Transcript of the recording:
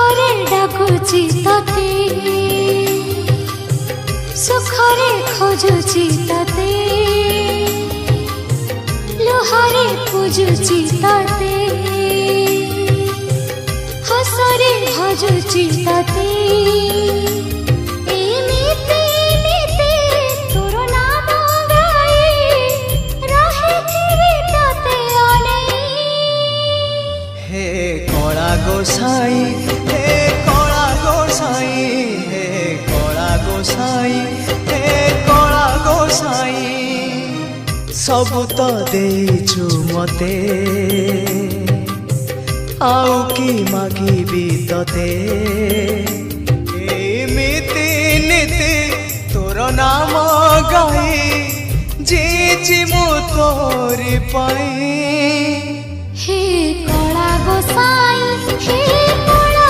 दुखरे डाकुची तते सुखरे खोजुची तते लुहारे पूजुची तते हसरे भजुची तते गोसाई हे कला गोसाई हे कला गोसाई हे कला गोसाई सब तो देचु मते आउ की मागिबी तते एमिति नीति तोर नाम गाई जीची मु तोरी पाई हे कला गोसाई हे